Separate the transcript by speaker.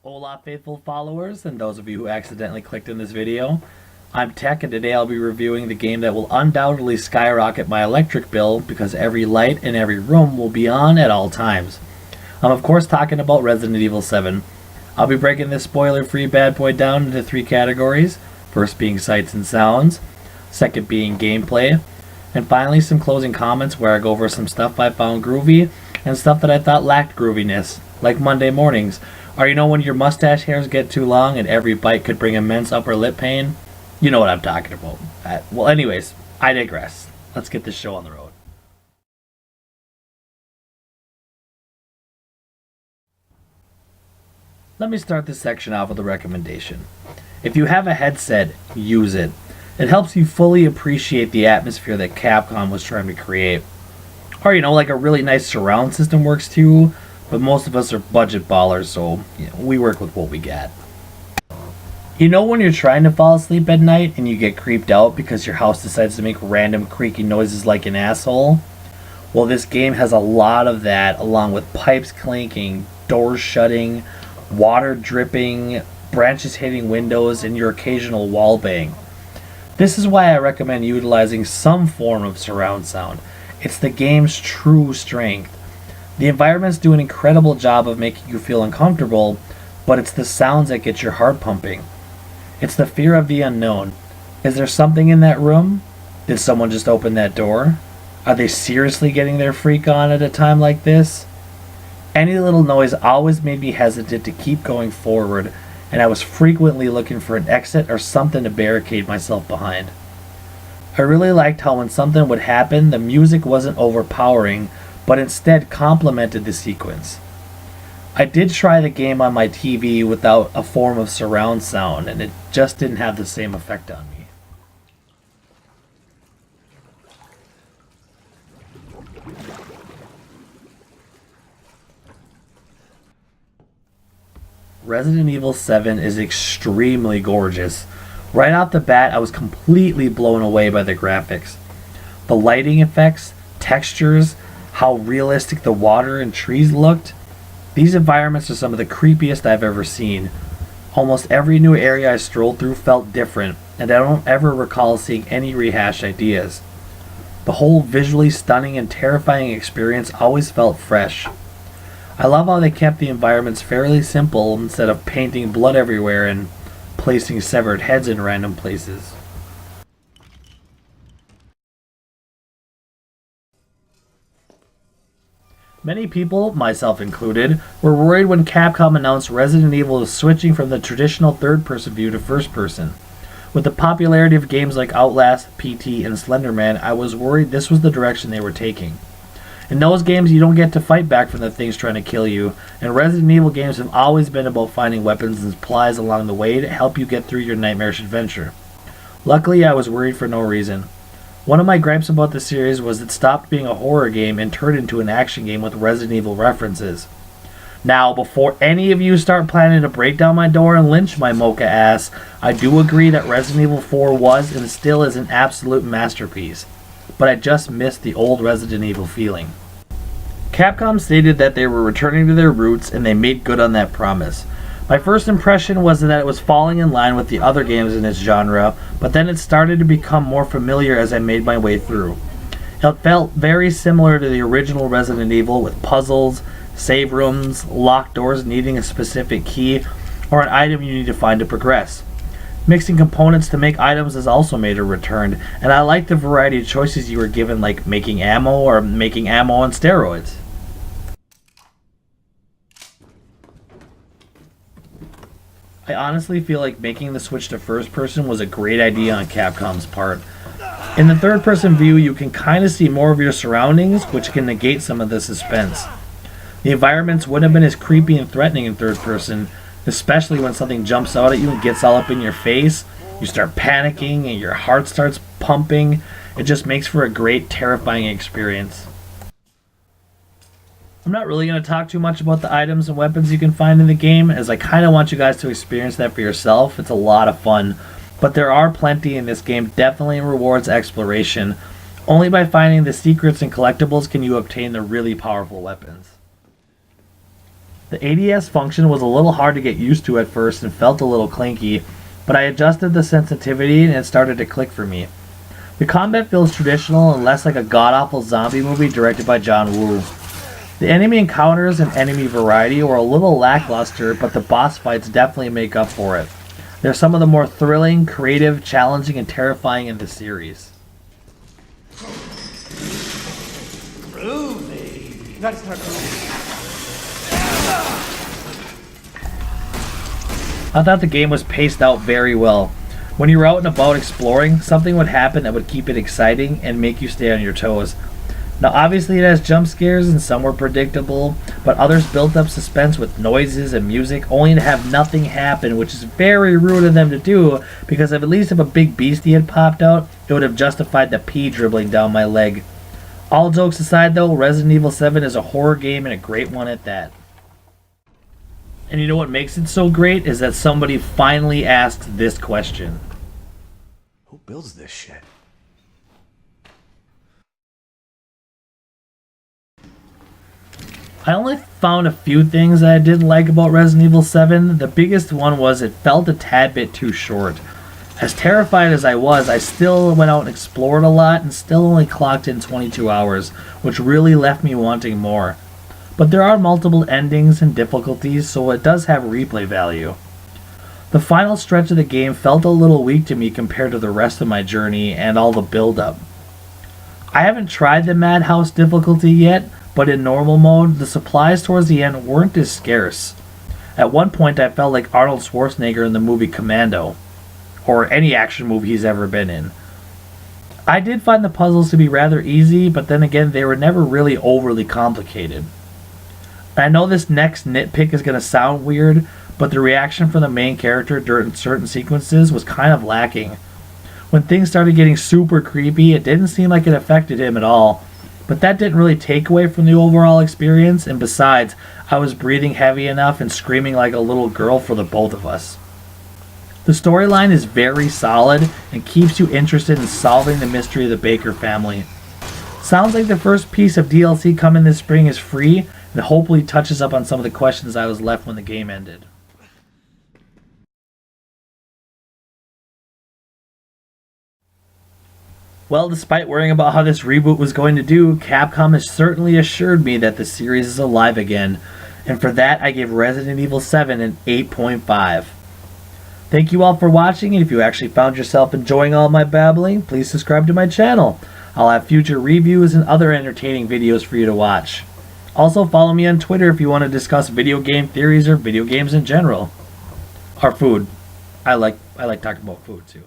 Speaker 1: Hola faithful followers and those of you who accidentally clicked in this video. I'm Tech and today I'll be reviewing the game that will undoubtedly skyrocket my electric bill because every light in every room will be on at all times. I'm of course talking about Resident Evil 7. I'll be breaking this spoiler-free bad boy down into three categories, first being sights and sounds, second being gameplay, and finally some closing comments where I go over some stuff I found groovy and stuff that I thought lacked grooviness, like Monday mornings. Or you know when your mustache hairs get too long and every bite could bring immense upper lip pain? You know what I'm talking about. Well anyways, I digress. Let's get this show on the road. Let me start this section off with a recommendation. If you have a headset, use it. It helps you fully appreciate the atmosphere that Capcom was trying to create. Or like a really nice surround system works too, but most of us are budget ballers, so we work with what we got. You know when you're trying to fall asleep at night and you get creeped out because your house decides to make random creaky noises like an asshole? Well, this game has a lot of that, along with pipes clinking, doors shutting, water dripping, branches hitting windows, and your occasional wall bang. This is why I recommend utilizing some form of surround sound. It's the game's true strength. The environments do an incredible job of making you feel uncomfortable, but it's the sounds that get your heart pumping. It's the fear of the unknown. Is there something in that room? Did someone just open that door? Are they seriously getting their freak on at a time like this? Any little noise always made me hesitant to keep going forward, and I was frequently looking for an exit or something to barricade myself behind. I really liked how when something would happen, the music wasn't overpowering, but instead complemented the sequence. I did try the game on my TV without a form of surround sound, and it just didn't have the same effect on me. Resident Evil 7 is extremely gorgeous. Right off the bat, I was completely blown away by the graphics. The lighting effects, textures, how realistic the water and trees looked. These environments are some of the creepiest I've ever seen. Almost every new area I strolled through felt different, and I don't ever recall seeing any rehashed ideas. The whole visually stunning and terrifying experience always felt fresh. I love how they kept the environments fairly simple instead of painting blood everywhere and placing severed heads in random places. Many people, myself included, were worried when Capcom announced Resident Evil was switching from the traditional third-person view to first-person. With the popularity of games like Outlast, PT, and Slender Man, I was worried this was the direction they were taking. In those games, you don't get to fight back from the things trying to kill you, and Resident Evil games have always been about finding weapons and supplies along the way to help you get through your nightmarish adventure. Luckily, I was worried for no reason. One of my gripes about the series was it stopped being a horror game and turned into an action game with Resident Evil references. Now, before any of you start planning to break down my door and lynch my mocha ass, I do agree that Resident Evil 4 was and still is an absolute masterpiece. But I just missed the old Resident Evil feeling. Capcom stated that they were returning to their roots and they made good on that promise. My first impression was that it was falling in line with the other games in its genre, but then it started to become more familiar as I made my way through. It felt very similar to the original Resident Evil with puzzles, save rooms, locked doors needing a specific key, or an item you need to find to progress. Mixing components to make items has also made a return, and I liked the variety of choices you were given, like making ammo or making ammo on steroids. I honestly feel like making the switch to first person was a great idea on Capcom's part. In the third person view, you can kind of see more of your surroundings, which can negate some of the suspense. The environments wouldn't have been as creepy and threatening in third person, especially when something jumps out at you and gets all up in your face. You start panicking and your heart starts pumping. It just makes for a great, terrifying experience. I'm not really going to talk too much about the items and weapons you can find in the game, as I kind of want you guys to experience that for yourself. It's a lot of fun. But there are plenty, and this game definitely rewards exploration. Only by finding the secrets and collectibles can you obtain the really powerful weapons. The ADS function was a little hard to get used to at first and felt a little clinky, but I adjusted the sensitivity and it started to click for me. The combat feels traditional and less like a god-awful zombie movie directed by John Woo. The enemy encounters and enemy variety were a little lackluster, but the boss fights definitely make up for it. They're some of the more thrilling, creative, challenging, and terrifying in the series. I thought the game was paced out very well. When you were out and about exploring, something would happen that would keep it exciting and make you stay on your toes. Now obviously it has jump scares and some were predictable, but others built up suspense with noises and music only to have nothing happen, which is very rude of them to do, because if at least if a big beastie had popped out, it would have justified the pee dribbling down my leg. All jokes aside though, Resident Evil 7 is a horror game and a great one at that. And you know what makes it so great is that somebody finally asked this question.
Speaker 2: Who builds this shit?
Speaker 1: I only found a few things that I didn't like about Resident Evil 7. The biggest one was it felt a tad bit too short. As terrified as I was, I still went out and explored a lot and still only clocked in 22 hours, which really left me wanting more. But there are multiple endings and difficulties, so it does have replay value. The final stretch of the game felt a little weak to me compared to the rest of my journey and all the build-up. I haven't tried the Madhouse difficulty yet, but in normal mode, the supplies towards the end weren't as scarce. At one point I felt like Arnold Schwarzenegger in the movie Commando, or any action movie he's ever been in. I did find the puzzles to be rather easy, but then again they were never really overly complicated. I know this next nitpick is going to sound weird, but the reaction from the main character during certain sequences was kind of lacking. When things started getting super creepy, it didn't seem like it affected him at all. But that didn't really take away from the overall experience, and besides, I was breathing heavy enough and screaming like a little girl for the both of us. The storyline is very solid and keeps you interested in solving the mystery of the Baker family. Sounds like the first piece of DLC coming this spring is free, and hopefully touches up on some of the questions I was left when the game ended. Well, despite worrying about how this reboot was going to do, Capcom has certainly assured me that the series is alive again, and for that I give Resident Evil 7 an 8.5. Thank you all for watching, and if you actually found yourself enjoying all my babbling, please subscribe to my channel. I'll have future reviews and other entertaining videos for you to watch. Also follow me on Twitter if you want to discuss video game theories or video games in general. Or food. I like talking about food too.